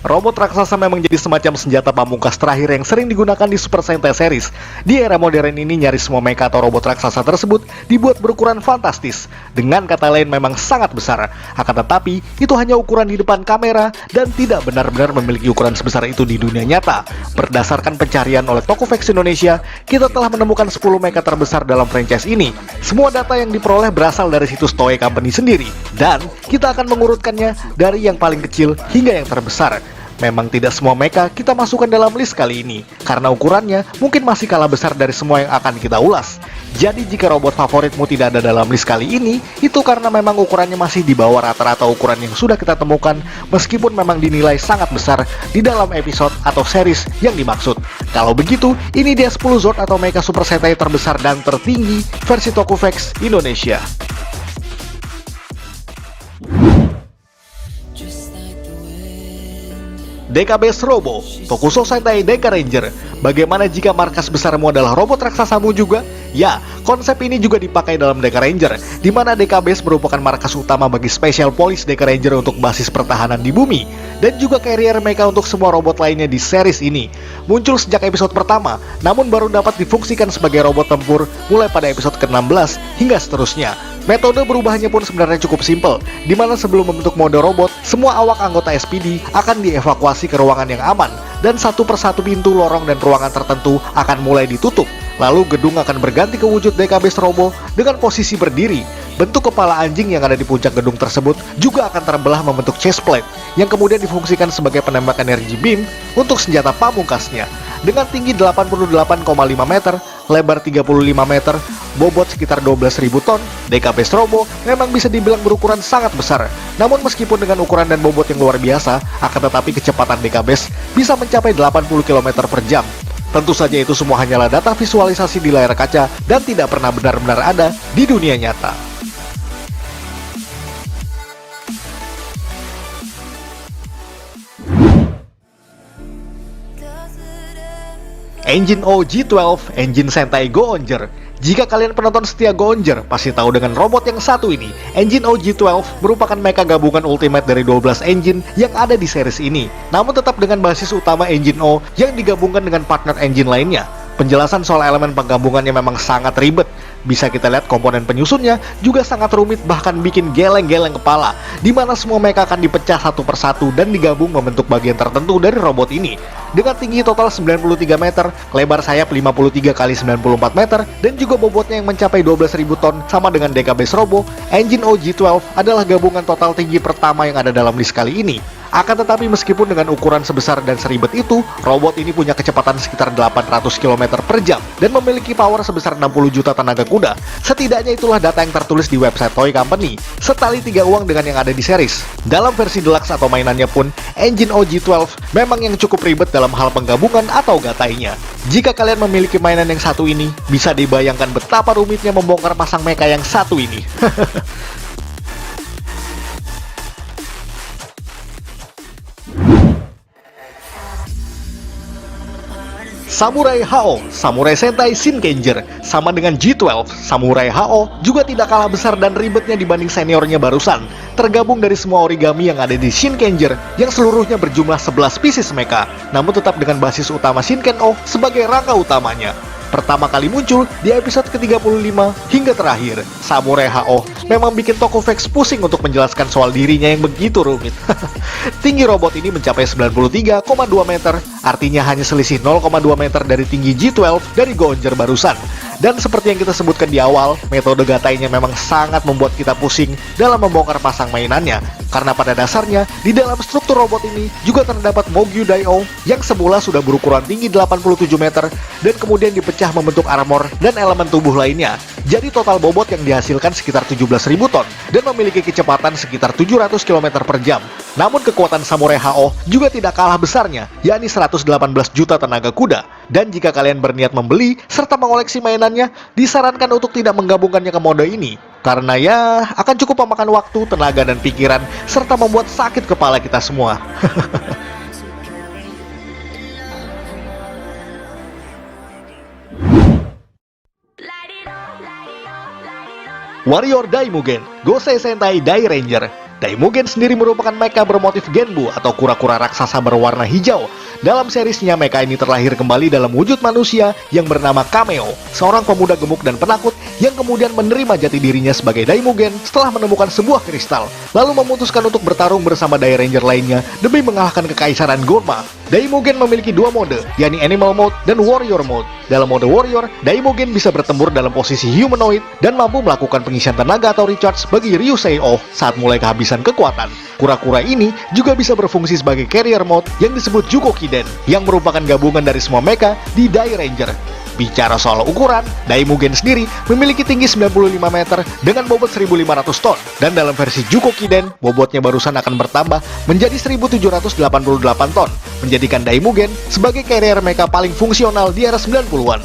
Robot raksasa memang jadi semacam senjata pamungkas terakhir yang sering digunakan di Super Sentai series. Di era modern ini nyaris semua mecha atau robot raksasa tersebut dibuat berukuran fantastis. Dengan kata lain memang sangat besar. Akan tetapi, itu hanya ukuran di depan kamera dan tidak benar-benar memiliki ukuran sebesar itu di dunia nyata. Berdasarkan pencarian oleh Tokuvex Indonesia, kita telah menemukan 10 mecha terbesar dalam franchise ini. Semua data yang diperoleh berasal dari situs Toei Company sendiri. Dan kita akan mengurutkannya dari yang paling kecil hingga yang terbesar. Memang tidak semua mecha kita masukkan dalam list kali ini, karena ukurannya mungkin masih kalah besar dari semua yang akan kita ulas. Jadi jika robot favoritmu tidak ada dalam list kali ini, itu karena memang ukurannya masih di bawah rata-rata ukuran yang sudah kita temukan, meskipun memang dinilai sangat besar di dalam episode atau series yang dimaksud. Kalau begitu, ini dia 10 Zord atau mecha Super Sentai terbesar dan tertinggi versi Tokuvex Indonesia. Deka Base Robo, Tokusou Sentai Deka Ranger. Bagaimana jika markas besarmu adalah robot raksasamu juga? Ya, konsep ini juga dipakai dalam Deka Ranger, di mana Deka Base merupakan markas utama bagi Special Police Deka Ranger untuk basis pertahanan di bumi, dan juga carrier mecha untuk semua robot lainnya di series ini. Muncul sejak episode pertama, namun baru dapat difungsikan sebagai robot tempur mulai pada episode ke-16 hingga seterusnya. Metode berubahnya pun sebenarnya cukup simpel, di mana sebelum membentuk mode robot, semua awak anggota SPD akan dievakuasi ke ruangan yang aman, dan satu persatu pintu, lorong, dan ruangan tertentu akan mulai ditutup. Lalu gedung akan berganti ke wujud Deka Base Robo dengan posisi berdiri. Bentuk kepala anjing yang ada di puncak gedung tersebut juga akan terbelah membentuk chest plate, yang kemudian difungsikan sebagai penembak energi beam untuk senjata pamungkasnya. Dengan tinggi 88,5 meter, lebar 35 meter, bobot sekitar 12.000 ton, Deka Base Robo memang bisa dibilang berukuran sangat besar. Namun meskipun dengan ukuran dan bobot yang luar biasa, akan tetapi kecepatan Deka Base bisa mencapai 80 km per jam. Tentu saja itu semua hanyalah data visualisasi di layar kaca dan tidak pernah benar-benar ada di dunia nyata. Engine O G12 Engine Sentai Go-Onger. Jika kalian penonton setia Go-Onger, pasti tahu dengan robot yang satu ini. Engine O G12 merupakan mecha gabungan ultimate dari 12 engine yang ada di series ini, namun tetap dengan basis utama Engine O yang digabungkan dengan partner engine lainnya. Penjelasan soal elemen penggabungannya memang sangat ribet. Bisa kita lihat komponen penyusunnya juga sangat rumit, bahkan bikin geleng-geleng kepala, di mana semua mecha akan dipecah satu persatu dan digabung membentuk bagian tertentu dari robot ini. Dengan tinggi total 93 meter, lebar sayap 53 x 94 meter, dan juga bobotnya yang mencapai 12.000 ton sama dengan Deka Base Robo, Engine O G12 adalah gabungan total tinggi pertama yang ada dalam list kali ini. Akan tetapi meskipun dengan ukuran sebesar dan seribet itu, robot ini punya kecepatan sekitar 800 km per jam dan memiliki power sebesar 60 juta tenaga kuda. Setidaknya itulah data yang tertulis di website Toei Company, setali 3 uang dengan yang ada di series. Dalam versi deluxe atau mainannya pun, Engine O G12 memang yang cukup ribet dalam hal penggabungan atau gatainya. Jika kalian memiliki mainan yang satu ini, bisa dibayangkan betapa rumitnya membongkar pasang mecha yang satu ini. Samurai H.O. Samurai Sentai Shinkenger. Sama dengan G12, Samurai H.O. juga tidak kalah besar dan ribetnya dibanding seniornya barusan. Tergabung dari semua origami yang ada di Shinkenger, yang seluruhnya berjumlah 11 spesies mecha, namun tetap dengan basis utama Shinken-O sebagai rangka utamanya. Pertama kali muncul di episode ke-35 hingga terakhir, Samurai H.O. memang bikin Tokuvex pusing untuk menjelaskan soal dirinya yang begitu rumit. Tinggi robot ini mencapai 93,2 meter, artinya hanya selisih 0,2 meter dari tinggi G12 dari Go-Onger barusan. Dan seperti yang kita sebutkan di awal, metode gatainya memang sangat membuat kita pusing dalam membongkar pasang mainannya. Karena pada dasarnya, di dalam struktur robot ini juga terdapat Mogyu Dai-O yang semula sudah berukuran tinggi 87 meter dan kemudian dipecah membentuk armor dan elemen tubuh lainnya. Jadi total bobot yang dihasilkan sekitar 17.000 ton dan memiliki kecepatan sekitar 700 km per jam. Namun kekuatan Samurai H.O. juga tidak kalah besarnya, yakni 118 juta tenaga kuda. Dan jika kalian berniat membeli serta mengoleksi mainannya, disarankan untuk tidak menggabungkannya ke mode ini. Karena ya, akan cukup memakan waktu, tenaga, dan pikiran, serta membuat sakit kepala kita semua. Warrior Daimugen, Gosei Sentai Dai Ranger. Daimugen sendiri merupakan mecha bermotif Genbu atau kura-kura raksasa berwarna hijau. Dalam serisnya, mecha ini terlahir kembali dalam wujud manusia yang bernama Kameo, seorang pemuda gemuk dan penakut yang kemudian menerima jati dirinya sebagai Daimugen setelah menemukan sebuah kristal, lalu memutuskan untuk bertarung bersama Dai Ranger lainnya demi mengalahkan kekaisaran Gonma. Daimugen memiliki dua mode, yakni Animal Mode dan Warrior Mode. Dalam mode Warrior, Daimugen bisa bertempur dalam posisi humanoid dan mampu melakukan pengisian tenaga atau recharge bagi Ryusei Off saat mulai kehabisan kekuatan. Kura-kura ini juga bisa berfungsi sebagai carrier mode yang disebut Jukokiden, yang merupakan gabungan dari semua mecha di Dai Ranger. Bicara soal ukuran, Daimugen sendiri memiliki tinggi 95 meter dengan bobot 1.500 ton, dan dalam versi Jukokiden, bobotnya barusan akan bertambah menjadi 1.788 ton, menjadikan Daimugen sebagai carrier mecha paling fungsional di era 90-an.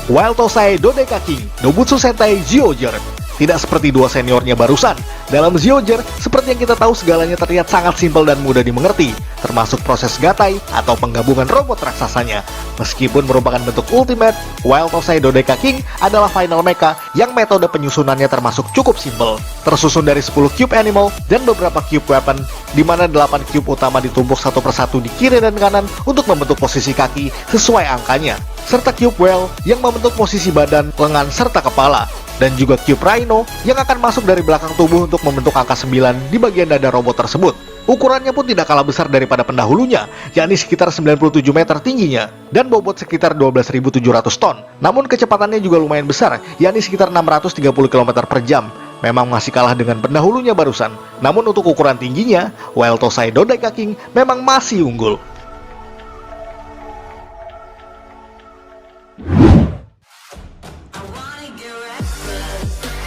Wild Tosai Dodeka King, Nobutsu Sentai Zyuohger. Tidak seperti dua seniornya barusan, dalam Zyuohger, seperti yang kita tahu segalanya terlihat sangat simpel dan mudah dimengerti, termasuk proses gatai atau penggabungan robot raksasanya. Meskipun merupakan bentuk ultimate, Wild Tosai Dodeka King adalah final mecha yang metode penyusunannya termasuk cukup simpel. Tersusun dari 10 cube animal dan beberapa cube weapon, di mana 8 cube utama ditumpuk satu persatu di kiri dan kanan untuk membentuk posisi kaki sesuai angkanya, serta cube whale yang membentuk posisi badan, lengan, serta kepala, dan juga cube rhino yang akan masuk dari belakang tubuh untuk membentuk angka 9 di bagian dada robot tersebut. Ukurannya pun tidak kalah besar daripada pendahulunya, yakni sekitar 97 meter tingginya, dan bobot sekitar 12.700 ton. Namun kecepatannya juga lumayan besar, yakni sekitar 630 km per jam. Memang masih kalah dengan pendahulunya barusan. Namun untuk ukuran tingginya, Wild Tosai Dodeka King memang masih unggul.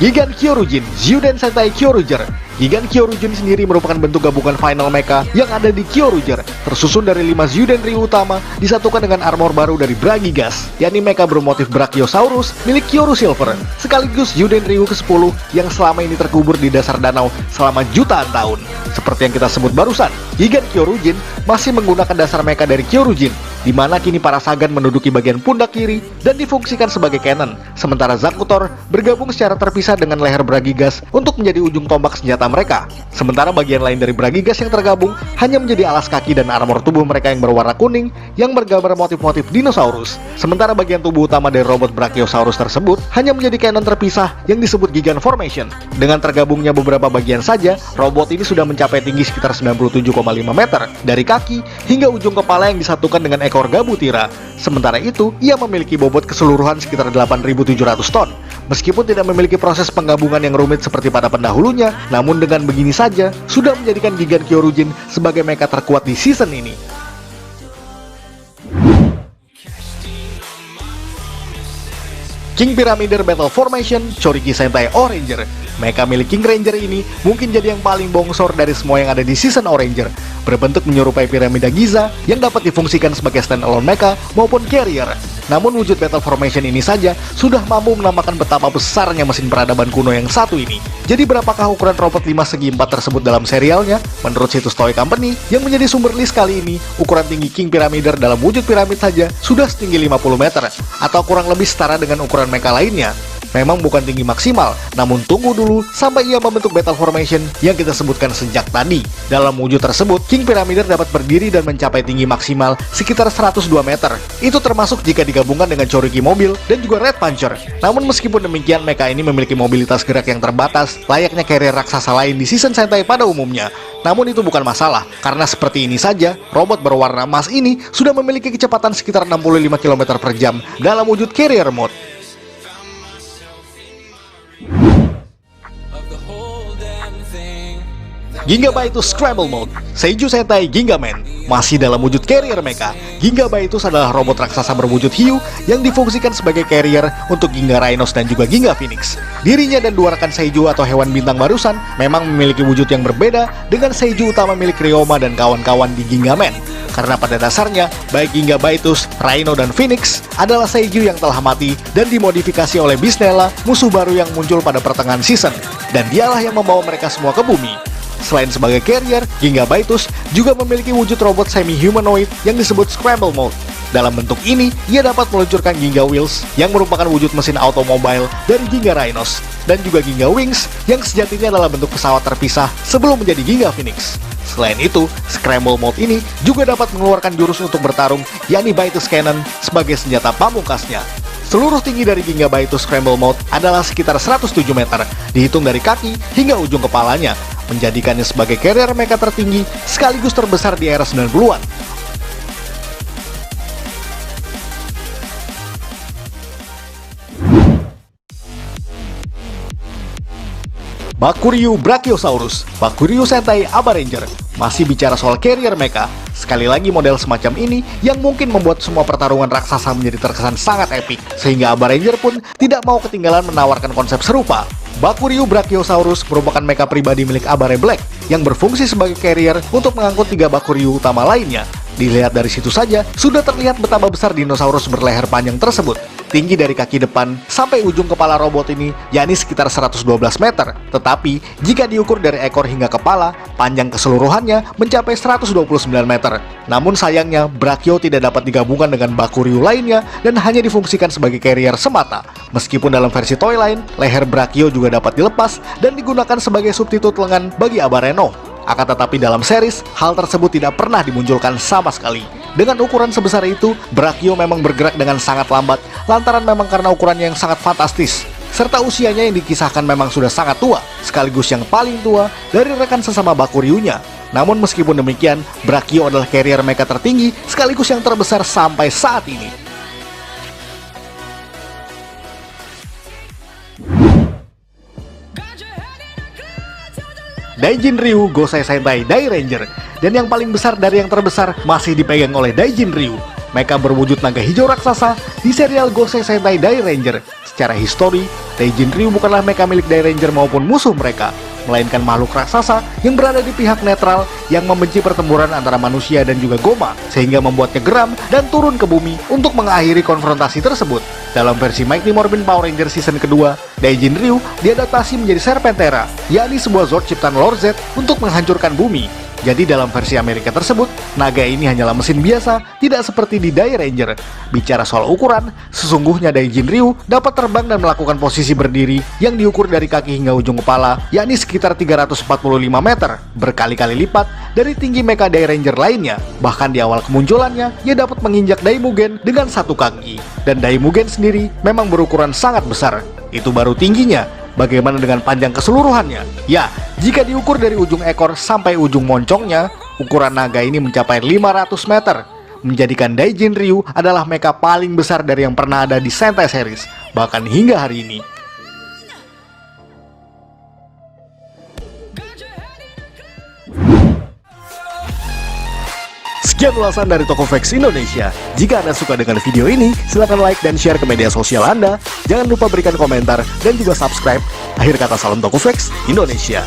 Gigan Kyorujin, Zyuden Sentai Kyoruger. Gigan Kyorujin sendiri merupakan bentuk gabungan final mecha yang ada di Kyoruger, tersusun dari 5 Zyuden Ryu utama disatukan dengan armor baru dari Bragigas, yakni mecha bermotif Brachiosaurus milik Kyoru Silver, sekaligus Zyuden Ryu ke-10 yang selama ini terkubur di dasar danau selama jutaan tahun. Seperti yang kita sebut barusan, Gigan Kyorujin masih menggunakan dasar mecha dari Kyorujin, di mana kini para Sagan menduduki bagian pundak kiri dan difungsikan sebagai cannon, sementara Zakutor bergabung secara terpisah dengan leher Bragigas untuk menjadi ujung tombak senjata mereka. Sementara bagian lain dari Bragigas yang tergabung hanya menjadi alas kaki dan armor tubuh mereka yang berwarna kuning yang bergambar motif-motif dinosaurus. Sementara bagian tubuh utama dari robot Brachiosaurus tersebut hanya menjadi cannon terpisah yang disebut Gigan Formation. Dengan tergabungnya beberapa bagian saja, robot ini sudah mencapai tinggi sekitar 97,5 meter dari kaki hingga ujung kepala yang disatukan dengan ekor Gabutira. Sementara itu, ia memiliki bobot keseluruhan sekitar 8.700 ton. Meskipun tidak memiliki proses penggabungan yang rumit seperti pada pendahulunya, namun dengan begini saja sudah menjadikan Gigan Kyorujin sebagai mecha terkuat di season ini. King Pyramider Battle Formation Choriki Sentai Oranger. Mecha milik King Ranger ini mungkin jadi yang paling bongsor dari semua yang ada di season Oranger. Berbentuk menyerupai piramida Giza yang dapat difungsikan sebagai standalone mecha maupun carrier. Namun wujud Battle Formation ini saja sudah mampu menambahkan betapa besarnya mesin peradaban kuno yang satu ini. Jadi berapakah ukuran robot 5 segi 4 tersebut dalam serialnya? Menurut situs Toy Company yang menjadi sumber list kali ini, ukuran tinggi King Pyramider dalam wujud piramid saja sudah setinggi 50 meter, atau kurang lebih setara dengan ukuran mecha lainnya. Memang bukan tinggi maksimal, namun tunggu dulu sampai ia membentuk Battle Formation yang kita sebutkan sejak tadi. Dalam wujud tersebut, King Pyramider dapat berdiri dan mencapai tinggi maksimal sekitar 102 meter. Itu termasuk jika digabungkan dengan Choriki Mobil dan juga Red Puncher. Namun meskipun demikian, mecha ini memiliki mobilitas gerak yang terbatas, layaknya carrier raksasa lain di season Sentai pada umumnya. Namun itu bukan masalah, karena seperti ini saja, robot berwarna emas ini sudah memiliki kecepatan sekitar 65 km per jam dalam wujud carrier mode. Gingabaitus Scramble Mode, Seiju Sentai Gingaman. Masih dalam wujud carrier mecha, Gingabaitus adalah robot raksasa berwujud hiu yang difungsikan sebagai carrier untuk Ginga Rhinos dan juga Ginga Phoenix. Dirinya dan dua rekan Seiju atau hewan bintang barusan memang memiliki wujud yang berbeda dengan Seiju utama milik Ryoma dan kawan-kawan di Gingaman. Karena pada dasarnya, baik Gingabaitus, Rhino, dan Phoenix adalah Seiju yang telah mati dan dimodifikasi oleh Bisnella, musuh baru yang muncul pada pertengahan season. Dan dialah yang membawa mereka semua ke bumi. Selain sebagai carrier, Gingabaitus juga memiliki wujud robot semi-humanoid yang disebut Scramble Mode. Dalam bentuk ini, ia dapat meluncurkan Ginga Wheels yang merupakan wujud mesin automobile dari Ginga Rhinos, dan juga Ginga Wings yang sejatinya adalah bentuk pesawat terpisah sebelum menjadi Ginga Phoenix. Selain itu, Scramble Mode ini juga dapat mengeluarkan jurus untuk bertarung, yakni Baitus Cannon sebagai senjata pamungkasnya. Seluruh tinggi dari Gingabaitus Scramble Mode adalah sekitar 107 meter, dihitung dari kaki hingga ujung kepalanya, menjadikannya sebagai carrier mecha tertinggi sekaligus terbesar di era 90-an. Bakuryu Brachiosaurus, Bakuryu Sentai Aba Ranger. Masih bicara soal carrier mecha, sekali lagi model semacam ini yang mungkin membuat semua pertarungan raksasa menjadi terkesan sangat epik, sehingga Aba Ranger pun tidak mau ketinggalan menawarkan konsep serupa. Bakuryu Brachiosaurus merupakan mecha pribadi milik Abare Black yang berfungsi sebagai carrier untuk mengangkut 3 Bakuryu utama lainnya. Dilihat dari situ saja, sudah terlihat betapa besar dinosaurus berleher panjang tersebut. Tinggi dari kaki depan sampai ujung kepala robot ini yakni sekitar 112 meter. Tetapi, jika diukur dari ekor hingga kepala, panjang keseluruhannya mencapai 129 meter. Namun sayangnya, Brachio tidak dapat digabungkan dengan Bakuryu lainnya dan hanya difungsikan sebagai carrier semata. Meskipun dalam versi toy line, leher Brachio juga dapat dilepas dan digunakan sebagai substitut lengan bagi Abareno. Akan tetapi dalam series, hal tersebut tidak pernah dimunculkan sama sekali. Dengan ukuran sebesar itu, Brachio memang bergerak dengan sangat lambat, lantaran memang karena ukurannya yang sangat fantastis, serta usianya yang dikisahkan memang sudah sangat tua, sekaligus yang paling tua dari rekan sesama Bakuryunya. Namun meskipun demikian, Brachio adalah carrier mecha tertinggi, sekaligus yang terbesar sampai saat ini. Daijin Ryu Gosei Sentai Dai Ranger, dan yang paling besar dari yang terbesar masih dipegang oleh Daijin Ryu. Mecha berwujud naga hijau raksasa di serial Gosei Sentai Dai Ranger. Secara histori, Daijin Ryu bukanlah mecha milik Dai Ranger maupun musuh mereka, melainkan makhluk raksasa yang berada di pihak netral yang membenci pertempuran antara manusia dan juga Goma, sehingga membuatnya geram dan turun ke bumi untuk mengakhiri konfrontasi tersebut. Dalam versi Mighty Morphin Power Ranger season kedua, Daijin Ryu diadaptasi menjadi Serpentera, yakni sebuah Zord ciptaan Lord Z untuk menghancurkan bumi. Jadi dalam versi Amerika tersebut, naga ini hanyalah mesin biasa, tidak seperti di Dai Ranger. Bicara soal ukuran, sesungguhnya Daijin Ryu dapat terbang dan melakukan posisi berdiri yang diukur dari kaki hingga ujung kepala, yakni sekitar 345 meter, berkali-kali lipat dari tinggi mecha Dai Ranger lainnya. Bahkan di awal kemunculannya, ia dapat menginjak Daimugen dengan satu kaki. Dan Daimugen sendiri memang berukuran sangat besar. Itu baru tingginya. Bagaimana dengan panjang keseluruhannya? Ya, jika diukur dari ujung ekor sampai ujung moncongnya, ukuran naga ini mencapai 500 meter, menjadikan Daijin Ryu adalah mecha paling besar dari yang pernah ada di Sentai series, bahkan hingga hari ini. Sekian ulasan dari Tokofax Indonesia. Jika Anda suka dengan video ini, silahkan like dan share ke media sosial Anda. Jangan lupa berikan komentar dan juga subscribe. Akhir kata, salam Tokofax Indonesia.